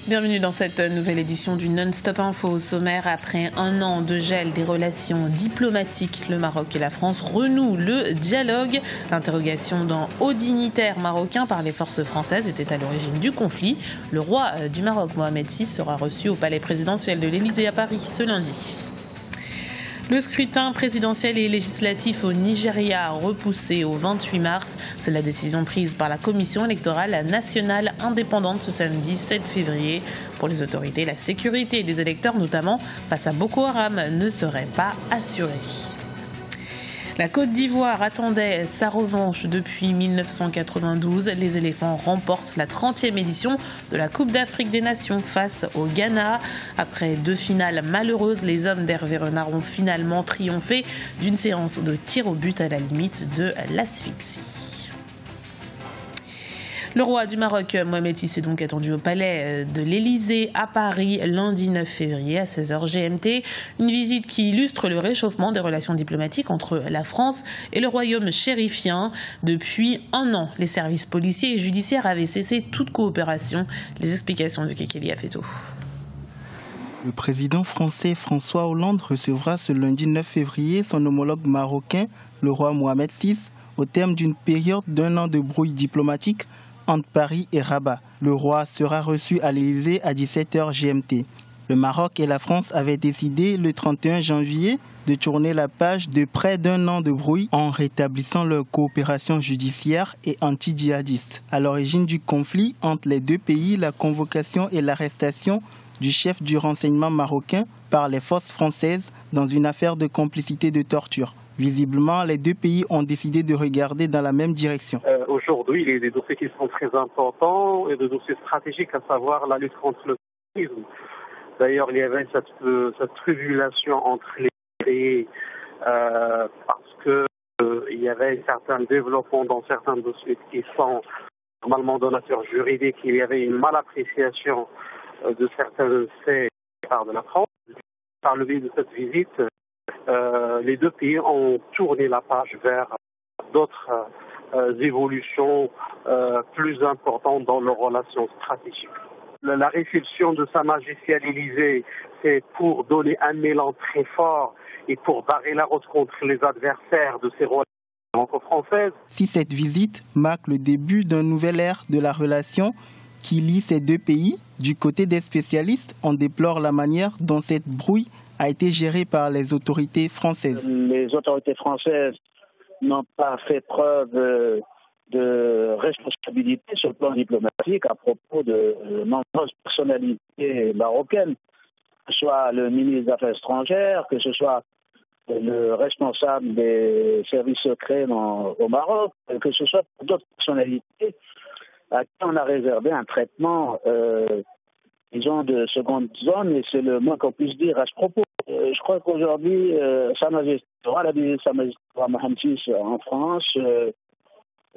Bienvenue dans cette nouvelle édition du Non-Stop Info. Au sommaire, après un an de gel des relations diplomatiques, le Maroc et la France renouent le dialogue. L'interrogation d'un haut dignitaire marocain par les forces françaises était à l'origine du conflit. Le roi du Maroc, Mohamed VI, sera reçu au palais présidentiel de l'Élysée à Paris ce lundi. Le scrutin présidentiel et législatif au Nigeria repoussé au 28 mars. C'est la décision prise par la Commission électorale nationale indépendante ce samedi 7 février. Pour les autorités, la sécurité des électeurs, notamment face à Boko Haram, ne serait pas assurée. La Côte d'Ivoire attendait sa revanche depuis 1992. Les éléphants remportent la 30e édition de la Coupe d'Afrique des Nations face au Ghana. Après 2 finales malheureuses, les hommes d'Hervé Renard ont finalement triomphé d'une séance de tir au but à la limite de l'asphyxie. Le roi du Maroc, Mohamed VI, est donc attendu au palais de l'Élysée à Paris lundi 9 février à 16h GMT. Une visite qui illustre le réchauffement des relations diplomatiques entre la France et le royaume chérifien. Depuis un an, les services policiers et judiciaires avaient cessé toute coopération. Les explications de Kekeli Afeto. Le président français François Hollande recevra ce lundi 9 février son homologue marocain, le roi Mohamed VI, au terme d'une période d'1 an de brouille diplomatique entre Paris et Rabat. Le roi sera reçu à l'Élysée à 17h GMT. Le Maroc et la France avaient décidé le 31 janvier de tourner la page de près d'1 an de brouille en rétablissant leur coopération judiciaire et anti-djihadiste. À l'origine du conflit entre les deux pays, la convocation et l'arrestation du chef du renseignement marocain par les forces françaises dans une affaire de complicité de torture. Visiblement, les deux pays ont décidé de regarder dans la même direction. Aujourd'hui, il y a des dossiers qui sont très importants et des dossiers stratégiques, à savoir la lutte contre le terrorisme. D'ailleurs, il y avait cette tribulation entre les pays parce que il y avait certains développements dans certains dossiers qui sont normalement de nature juridique. Il y avait une malappréciation de certains faits par de la France. Par le biais de cette visite, les deux pays ont tourné la page vers d'autres évolutions plus importantes dans leurs relations stratégiques. La réception de Sa Majesté à l'Élysée, c'est pour donner un élan très fort et pour barrer la route contre les adversaires de ces relations franco-françaises. Si cette visite marque le début d'une nouvelle ère de la relation qui lie ces deux pays, du côté des spécialistes, on déplore la manière dont cette brouille a été gérée par les autorités françaises. Les autorités françaises n'ont pas fait preuve de responsabilité sur le plan diplomatique à propos de nombreuses personnalités marocaines, que ce soit le ministre des Affaires étrangères, que ce soit le responsable des services secrets au Maroc, que ce soit d'autres personnalités à qui on a réservé un traitement, disons, de seconde zone, et c'est le moins qu'on puisse dire à ce propos. Je crois qu'aujourd'hui, Sa Majesté Mohamed VI en France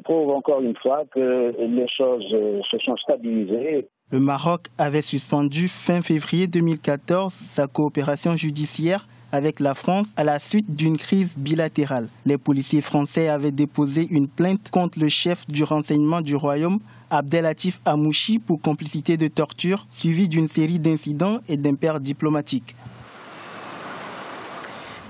prouve encore une fois que les choses se sont stabilisées. Le Maroc avait suspendu fin février 2014 sa coopération judiciaire avec la France à la suite d'une crise bilatérale. Les policiers français avaient déposé une plainte contre le chef du renseignement du royaume, Abdelatif Amouchi, pour complicité de torture, suivie d'une série d'incidents et d'impairs diplomatiques.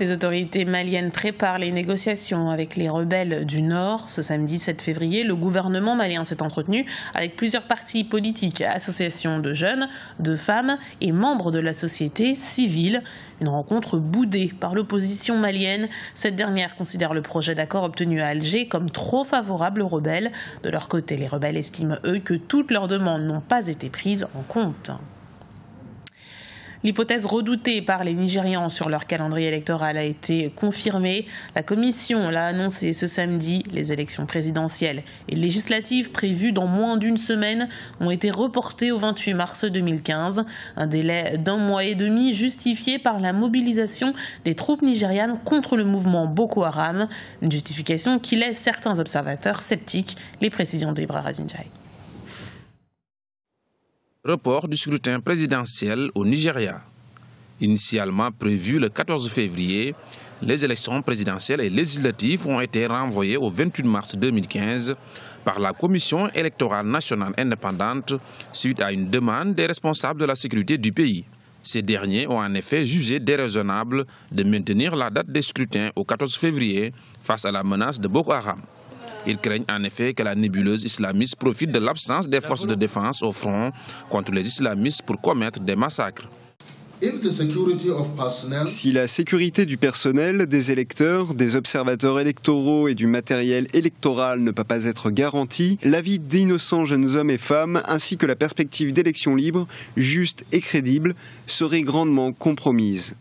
Les autorités maliennes préparent les négociations avec les rebelles du Nord. Ce samedi 7 février, le gouvernement malien s'est entretenu avec plusieurs partis politiques, associations de jeunes, de femmes et membres de la société civile. Une rencontre boudée par l'opposition malienne. Cette dernière considère le projet d'accord obtenu à Alger comme trop favorable aux rebelles. De leur côté, les rebelles estiment, eux, que toutes leurs demandes n'ont pas été prises en compte. L'hypothèse redoutée par les Nigérians sur leur calendrier électoral a été confirmée. La Commission l'a annoncé ce samedi. Les élections présidentielles et législatives prévues dans moins d'une semaine ont été reportées au 28 mars 2015. Un délai d'1 mois et demi justifié par la mobilisation des troupes nigérianes contre le mouvement Boko Haram. Une justification qui laisse certains observateurs sceptiques. Les précisions d'Ibra Radinjaï. Report du scrutin présidentiel au Nigeria. Initialement prévu le 14 février, les élections présidentielles et législatives ont été renvoyées au 28 mars 2015 par la Commission électorale nationale indépendante suite à une demande des responsables de la sécurité du pays. Ces derniers ont en effet jugé déraisonnable de maintenir la date des scrutins au 14 février face à la menace de Boko Haram. Ils craignent en effet que la nébuleuse islamiste profite de l'absence des forces de défense au front contre les islamistes pour commettre des massacres. Si la sécurité du personnel, des électeurs, des observateurs électoraux et du matériel électoral ne peut pas être garantie, la vie d'innocents jeunes hommes et femmes ainsi que la perspective d'élections libres, justes et crédibles serait grandement compromise.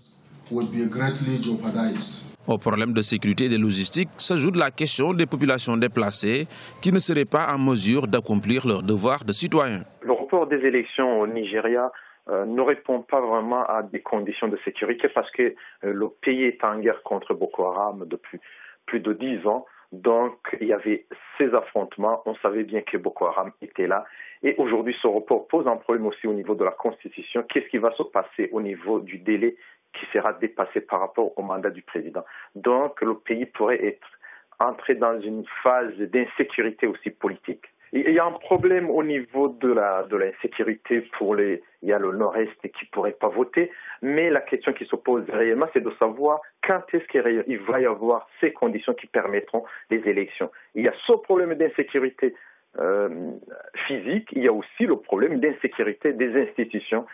Au problème de sécurité et de logistique s'ajoute la question des populations déplacées qui ne seraient pas en mesure d'accomplir leurs devoirs de citoyens. Le report des élections au Nigeria ne répond pas vraiment à des conditions de sécurité parce que le pays est en guerre contre Boko Haram depuis plus de 10 ans. Donc, il y avait ces affrontements. On savait bien que Boko Haram était là. Et aujourd'hui, ce report pose un problème aussi au niveau de la Constitution. Qu'est-ce qui va se passer au niveau du délai qui sera dépassé par rapport au mandat du président? Donc, le pays pourrait être entré dans une phase d'insécurité aussi politique. Il y a un problème au niveau de l'insécurité il y a le nord-est qui ne pourrait pas voter, mais la question qui se pose réellement, c'est de savoir quand est-ce qu'il va y avoir ces conditions qui permettront les élections. Il y a ce problème d'insécurité physique, il y a aussi le problème d'insécurité des institutions.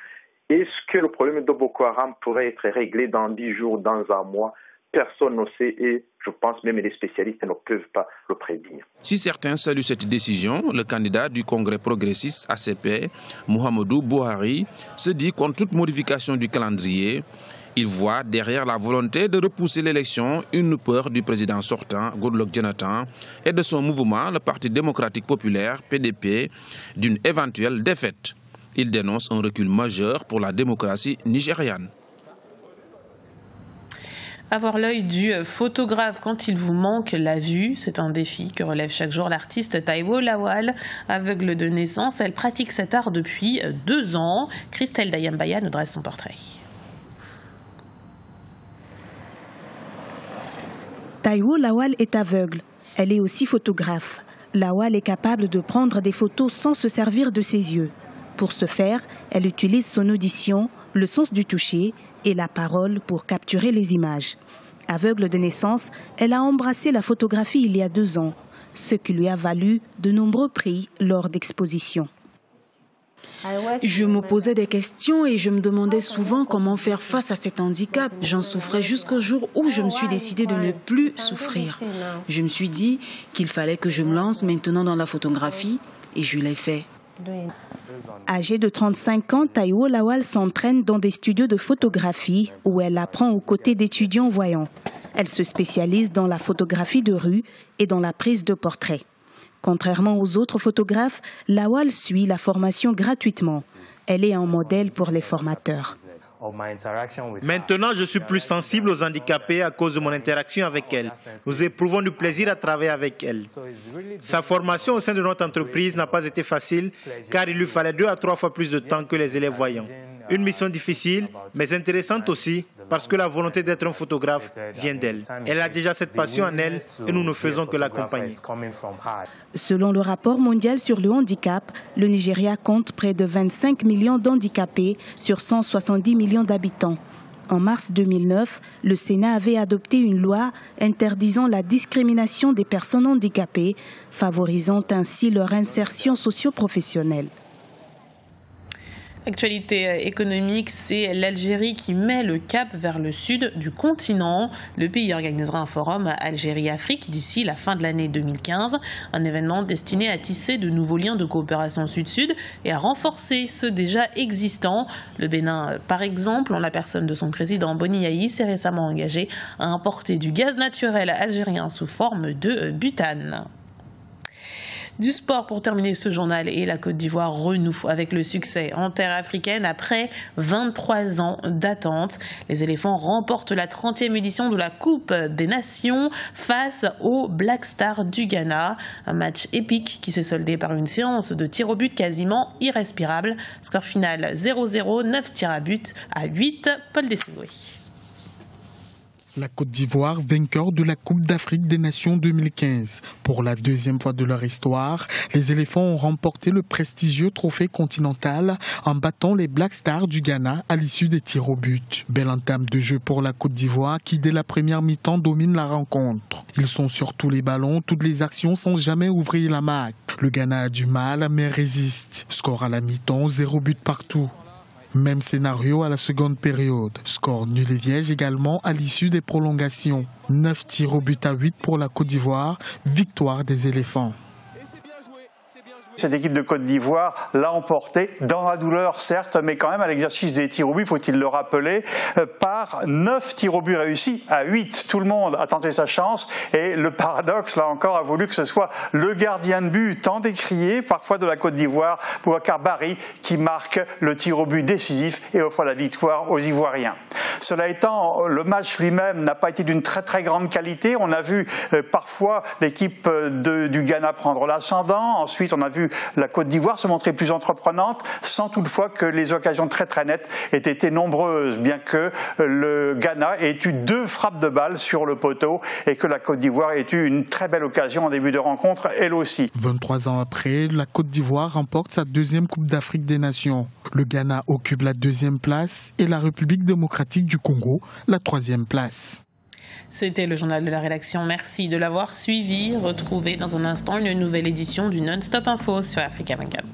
Est-ce que le problème de Boko Haram pourrait être réglé dans 10 jours, dans un mois? Personne ne sait et je pense même les spécialistes ne peuvent pas le prédire. Si certains saluent cette décision, le candidat du Congrès progressiste ACP, Muhammadu Buhari, se dit contre toute modification du calendrier. Il voit derrière la volonté de repousser l'élection une peur du président sortant, Goodluck Jonathan, et de son mouvement, le Parti démocratique populaire, PDP, d'une éventuelle défaite. Il dénonce un recul majeur pour la démocratie nigériane. Avoir l'œil du photographe quand il vous manque la vue, c'est un défi que relève chaque jour l'artiste Taiwo Lawal, aveugle de naissance. Elle pratique cet art depuis 2 ans. Christelle Dayambaya nous dresse son portrait. Taiwo Lawal est aveugle. Elle est aussi photographe. Lawal est capable de prendre des photos sans se servir de ses yeux. Pour ce faire, elle utilise son audition, le sens du toucher et la parole pour capturer les images. Aveugle de naissance, elle a embrassé la photographie il y a 2 ans, ce qui lui a valu de nombreux prix lors d'expositions. Je me posais des questions et je me demandais souvent comment faire face à cet handicap. J'en souffrais jusqu'au jour où je me suis décidée de ne plus souffrir. Je me suis dit qu'il fallait que je me lance maintenant dans la photographie et je l'ai fait. Âgée de 35 ans, Taiwo Lawal s'entraîne dans des studios de photographie où elle apprend aux côtés d'étudiants voyants. Elle se spécialise dans la photographie de rue et dans la prise de portraits. Contrairement aux autres photographes, Lawal suit la formation gratuitement. Elle est un modèle pour les formateurs. Maintenant, je suis plus sensible aux handicapés à cause de mon interaction avec elle. Nous éprouvons du plaisir à travailler avec elle. Sa formation au sein de notre entreprise n'a pas été facile car il lui fallait 2 à 3 fois plus de temps que les élèves voyants. Une mission difficile, mais intéressante aussi parce que la volonté d'être un photographe vient d'elle. Elle a déjà cette passion en elle et nous ne faisons que l'accompagner. Selon le rapport mondial sur le handicap, le Nigeria compte près de 25 millions d'handicapés sur 170 millions d'habitants. En mars 2009, le Sénat avait adopté une loi interdisant la discrimination des personnes handicapées, favorisant ainsi leur insertion socio-professionnelle. Actualité économique, c'est l'Algérie qui met le cap vers le sud du continent. Le pays organisera un forum Algérie-Afrique d'ici la fin de l'année 2015. Un événement destiné à tisser de nouveaux liens de coopération sud-sud et à renforcer ceux déjà existants. Le Bénin, par exemple, en la personne de son président Boni Yayi, s'est récemment engagé à importer du gaz naturel algérien sous forme de butane. Du sport pour terminer ce journal et la Côte d'Ivoire renoue avec le succès en terre africaine après 23 ans d'attente. Les éléphants remportent la 30e édition de la Coupe des Nations face aux Black Stars du Ghana. Un match épique qui s'est soldé par une séance de tirs au but quasiment irrespirable. Score final 0-0, 9 tirs à but à 8. Paul Dessoué. La Côte d'Ivoire, vainqueur de la Coupe d'Afrique des Nations 2015. Pour la deuxième fois de leur histoire, les éléphants ont remporté le prestigieux trophée continental en battant les Black Stars du Ghana à l'issue des tirs au but. Belle entame de jeu pour la Côte d'Ivoire qui, dès la première mi-temps, domine la rencontre. Ils sont sur tous les ballons, toutes les actions sans jamais ouvrir la marque. Le Ghana a du mal mais résiste. Score à la mi-temps, 0 but partout. Même scénario à la seconde période. Score nul et vierge également à l'issue des prolongations. 9 tirs au but à 8 pour la Côte d'Ivoire. Victoire des éléphants. Cette équipe de Côte d'Ivoire l'a emporté dans la douleur, certes, mais quand même à l'exercice des tirs au but, faut-il le rappeler, par 9 tirs au but réussis à 8. Tout le monde a tenté sa chance et le paradoxe, là encore, a voulu que ce soit le gardien de but tant décrié, parfois de la Côte d'Ivoire, Boubacar Bari, qui marque le tir au but décisif et offre la victoire aux Ivoiriens. Cela étant, le match lui-même n'a pas été d'une très très grande qualité. On a vu parfois l'équipe du Ghana prendre l'ascendant. Ensuite, on a vu la Côte d'Ivoire se montrer plus entreprenante, sans toutefois que les occasions très très nettes aient été nombreuses, bien que le Ghana ait eu 2 frappes de balle sur le poteau et que la Côte d'Ivoire ait eu une très belle occasion en début de rencontre, elle aussi. 23 ans après, la Côte d'Ivoire remporte sa 2e Coupe d'Afrique des Nations. Le Ghana occupe la 2e place et la République démocratique du Congo la 3e place. C'était le journal de la rédaction. Merci de l'avoir suivi. Retrouvez dans un instant une nouvelle édition du Non-Stop Info sur Africa 24.